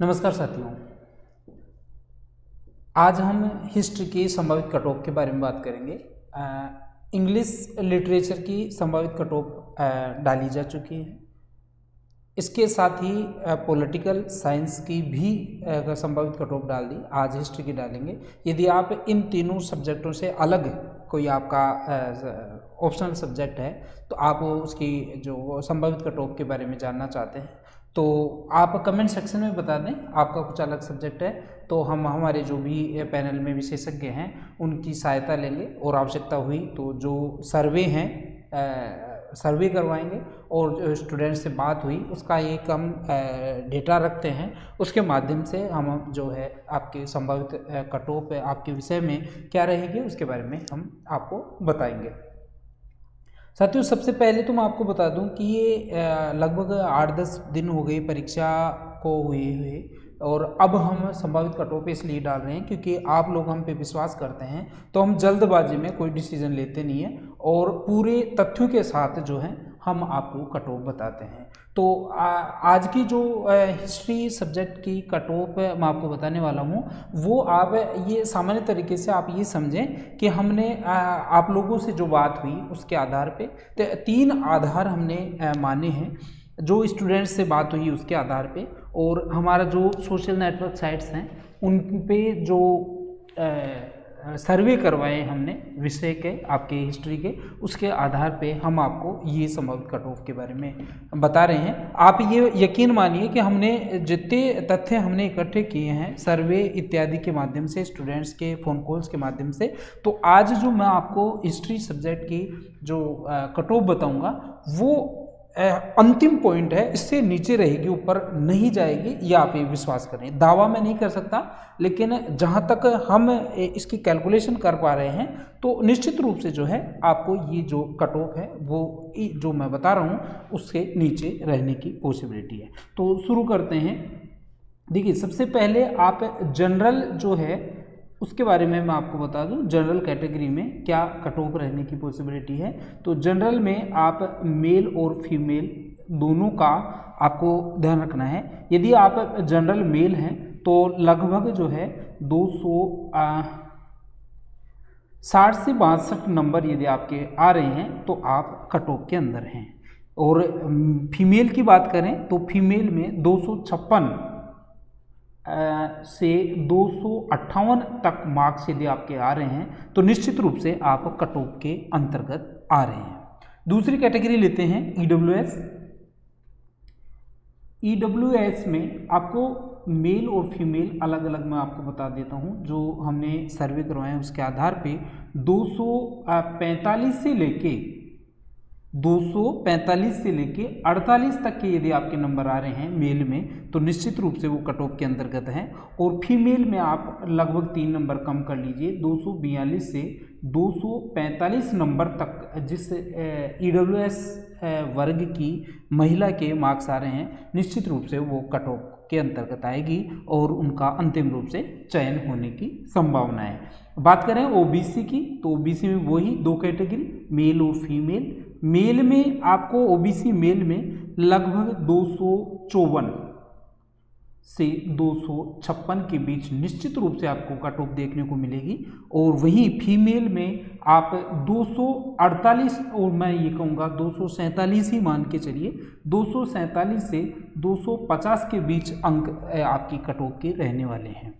नमस्कार साथियों, आज हम हिस्ट्री की संभावित कट ऑफ के बारे में बात करेंगे। इंग्लिश लिटरेचर की संभावित कट ऑफ डाली जा चुकी है। इसके साथ ही पॉलिटिकल साइंस की भी संभावित कट ऑफ डाल दी। आज हिस्ट्री की डालेंगे। यदि आप इन तीनों सब्जेक्टों से अलग कोई आपका ऑप्शनल सब्जेक्ट है तो आप उसकी जो संभावित कट ऑफ के बारे में जानना चाहते हैं तो आप कमेंट सेक्शन में बता दें। आपका कुछ अलग सब्जेक्ट है तो हम हमारे जो भी पैनल में विशेषज्ञ हैं उनकी सहायता लेंगे और आवश्यकता हुई तो जो सर्वे हैं सर्वे करवाएंगे और स्टूडेंट से बात हुई उसका एक हम डेटा रखते हैं, उसके माध्यम से हम जो है आपके संभावित कट ऑफ आपके विषय में क्या रहेगी उसके बारे में हम आपको बताएंगे। साथियों, सबसे पहले तो मैं आपको बता दूं कि ये लगभग 8-10 दिन हो गए परीक्षा को हुए और अब हम संभावित कट ऑफ इसलिए डाल रहे हैं क्योंकि आप लोग हम पे विश्वास करते हैं तो हम जल्दबाजी में कोई डिसीजन लेते नहीं है और पूरे तथ्यों के साथ जो है हम आपको कट ऑफ बताते हैं। तो आज की जो हिस्ट्री सब्जेक्ट की कट ऑफ मैं आपको बताने वाला हूँ वो आप ये सामान्य तरीके से आप ये समझें कि हमने आप लोगों से जो बात हुई उसके आधार पे तो 3 आधार हमने माने हैं। जो स्टूडेंट्स से बात हुई उसके आधार पे और हमारा जो सोशल नेटवर्क साइट्स हैं उन पे जो सर्वे करवाए हमने विषय के आपके हिस्ट्री के, उसके आधार पे हम आपको ये संभावित कट ऑफ के बारे में बता रहे हैं। आप ये यकीन मानिए कि हमने जितने तथ्य हमने इकट्ठे किए हैं सर्वे इत्यादि के माध्यम से, स्टूडेंट्स के फ़ोन कॉल्स के माध्यम से, तो आज जो मैं आपको हिस्ट्री सब्जेक्ट की जो कट ऑफ बताऊँगा वो अंतिम पॉइंट है, इससे नीचे रहेगी, ऊपर नहीं जाएगी, ये आप ये विश्वास करें। दावा मैं नहीं कर सकता लेकिन जहाँ तक हम इसकी कैलकुलेशन कर पा रहे हैं तो निश्चित रूप से जो है आपको ये जो कट ऑफ है वो जो मैं बता रहा हूँ उससे नीचे रहने की पॉसिबिलिटी है। तो शुरू करते हैं। देखिए, सबसे पहले आप जनरल जो है उसके बारे में मैं आपको बता दूं, जनरल कैटेगरी में क्या कट ऑफ रहने की पॉसिबिलिटी है। तो जनरल में आप मेल और फीमेल दोनों का आपको ध्यान रखना है। यदि आप जनरल मेल हैं तो लगभग जो है 260 से 62 नंबर यदि आपके आ रहे हैं तो आप कट ऑफ के अंदर हैं। और फीमेल की बात करें तो फीमेल में 256 से 258 तक मार्क्स यदि आपके आ रहे हैं तो निश्चित रूप से आप कट ऑफ के अंतर्गत आ रहे हैं। दूसरी कैटेगरी लेते हैं ईडब्ल्यूएस। ईडब्ल्यूएस में आपको मेल और फीमेल अलग अलग मैं आपको बता देता हूं। जो हमने सर्वे करवाए उसके आधार पे 245 से लेके 48 तक के यदि आपके नंबर आ रहे हैं मेल में तो निश्चित रूप से वो कट ऑफ के अंतर्गत हैं। और फीमेल में आप लगभग 3 नंबर कम कर लीजिए, 242 से 245 नंबर तक जिस ईडब्ल्यूएस वर्ग की महिला के मार्क्स आ रहे हैं निश्चित रूप से वो कट ऑफ के अंतर्गत आएगी और उनका अंतिम रूप से चयन होने की संभावना है। बात करें ओबीसी की तो ओबीसी में वही 2 कैटेगरी मेल और फीमेल। मेल में आपको ओबीसी मेल में लगभग 254 से 256 के बीच निश्चित रूप से आपको कट ऑफ देखने को मिलेगी। और वहीं फीमेल में आप 248 और मैं ये कहूँगा 247 ही मान के चलिए, 247 से 250 के बीच अंक आपकी कट ऑफ के रहने वाले हैं।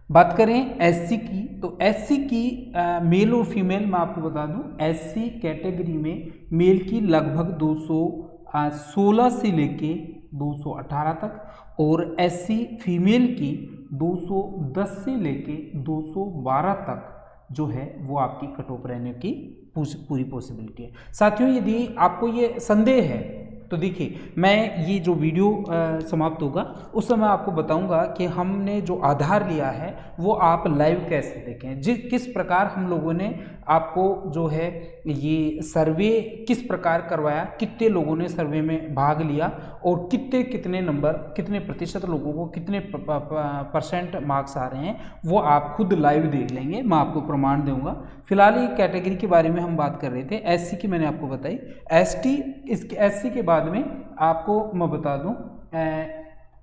बात करें एससी की तो एससी की मेल और फीमेल मैं आपको बता दूं, एससी कैटेगरी में मेल की लगभग 216 से लेके 218 तक और एससी फीमेल की 210 से लेके 212 तक जो है वो आपकी कट ऑफ रहने की पूरी पॉसिबिलिटी है। साथियों, यदि आपको ये संदेह है तो देखिए, मैं ये जो वीडियो समाप्त होगा उस समय आपको बताऊंगा कि हमने जो आधार लिया है वो आप लाइव कैसे देखें, किस प्रकार हम लोगों ने आपको जो है ये सर्वे किस प्रकार करवाया, कितने लोगों ने सर्वे में भाग लिया और कितने नंबर, कितने प्रतिशत लोगों को कितने परसेंट मार्क्स आ रहे हैं वो आप खुद लाइव देख लेंगे, मैं आपको प्रमाण दूंगा। फिलहाल ये कैटेगरी के बारे में हम बात कर रहे थे। एससी की मैंने आपको बताई, एसटी, इसके एससी के बाद में आपको मैं बता दूं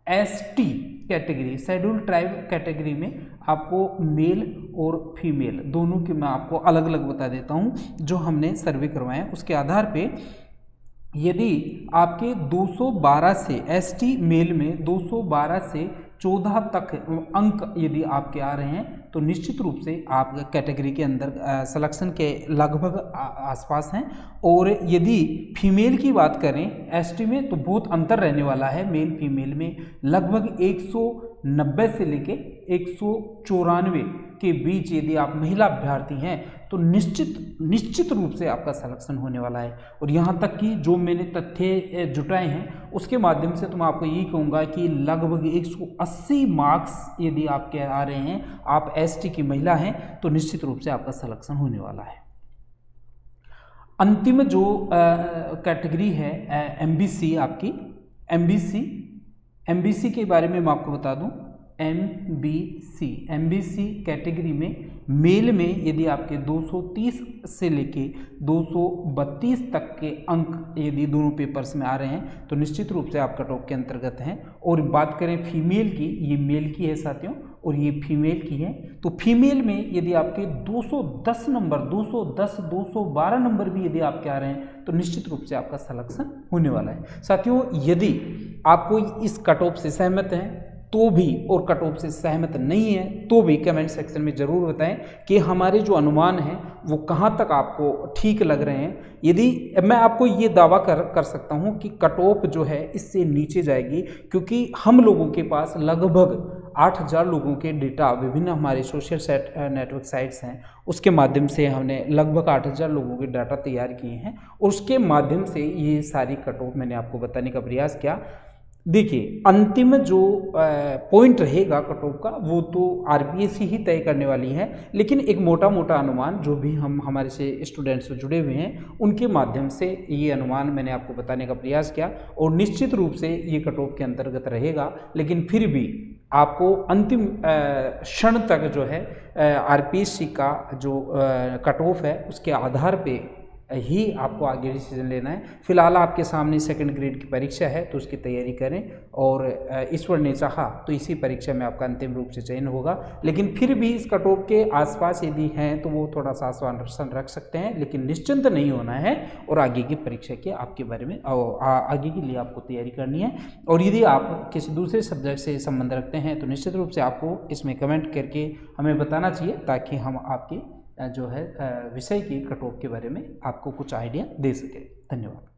ST category, schedule tribe category में आपको मेल और फीमेल दोनों के मैं आपको अलग अलग बता देता हूँ। जो हमने सर्वे करवाए हैं उसके आधार पे यदि आपके 212 से ST मेल में 212 से 14 तक अंक यदि आपके आ रहे हैं तो निश्चित रूप से आप कैटेगरी के अंदर सिलेक्शन के लगभग आसपास हैं। और यदि फीमेल की बात करें ST में तो बहुत अंतर रहने वाला है। मेल फीमेल में लगभग 190 से लेके 194 के बीच यदि आप महिला अभ्यर्थी हैं तो निश्चित रूप से आपका सिलेक्शन होने वाला है। और यहाँ तक कि जो मैंने तथ्य जुटाए हैं उसके माध्यम से तो मैं आपको यही कहूँगा कि लगभग 180 मार्क्स यदि आपके आ रहे हैं, आप ST की महिला हैं तो निश्चित रूप से आपका सिलेक्शन होने वाला है। अंतिम जो कैटेगरी है MBC आपकी, MBC के बारे में मैं आपको बता दूं। MBC कैटेगरी में मेल में यदि आपके 230 से लेके 232 तक के अंक यदि दोनों पेपर्स में आ रहे हैं तो निश्चित रूप से आप कट ऑफ के अंतर्गत हैं। और बात करें फीमेल की, ये मेल की है साथियों और ये फीमेल की है। तो फीमेल में यदि आपके 210 नंबर, 210, 212 नंबर भी यदि आपके आ रहे हैं तो निश्चित रूप से आपका सिलेक्शन होने वाला है। साथियों यदि आप कोई इस कट ऑफ से सहमत हैं तो भी और कट ऑफ से सहमत नहीं है तो भी कमेंट सेक्शन में ज़रूर बताएं कि हमारे जो अनुमान हैं वो कहां तक आपको ठीक लग रहे हैं। यदि मैं आपको ये दावा कर सकता हूं कि कट ऑफ जो है इससे नीचे जाएगी, क्योंकि हम लोगों के पास लगभग 8000 लोगों के डेटा विभिन्न हमारे सोशल नेटवर्क साइट्स हैं उसके माध्यम से हमने लगभग 8000 लोगों के डाटा तैयार किए हैं और उसके माध्यम से ये सारी कट ऑफ मैंने आपको बताने का प्रयास किया। देखिए अंतिम जो पॉइंट रहेगा कट ऑफ का वो तो RPSC ही तय करने वाली है, लेकिन एक मोटा अनुमान जो भी हम हमारे से स्टूडेंट्स से जुड़े हुए हैं उनके माध्यम से ये अनुमान मैंने आपको बताने का प्रयास किया। और निश्चित रूप से ये कट ऑफ के अंतर्गत रहेगा, लेकिन फिर भी आपको अंतिम क्षण तक जो है RPSC का जो कट ऑफ है उसके आधार पे ही आपको आगे डिसीजन लेना है। फिलहाल आपके सामने सेकंड ग्रेड की परीक्षा है तो उसकी तैयारी करें और ईश्वर ने चाहा तो इसी परीक्षा में आपका अंतिम रूप से चयन होगा। लेकिन फिर भी इस कट ऑफ के आसपास यदि हैं तो वो थोड़ा सा आश्वासन रख सकते हैं, लेकिन निश्चिंत नहीं होना है और आगे की परीक्षा के आपके बारे में आगे के लिए आपको तैयारी करनी है। और यदि आप किसी दूसरे सब्जेक्ट से संबंध रखते हैं तो निश्चित रूप से आपको इसमें कमेंट करके हमें बताना चाहिए ताकि हम आपके जो है विषय की कट ऑफ के बारे में आपको कुछ आइडिया दे सके। धन्यवाद।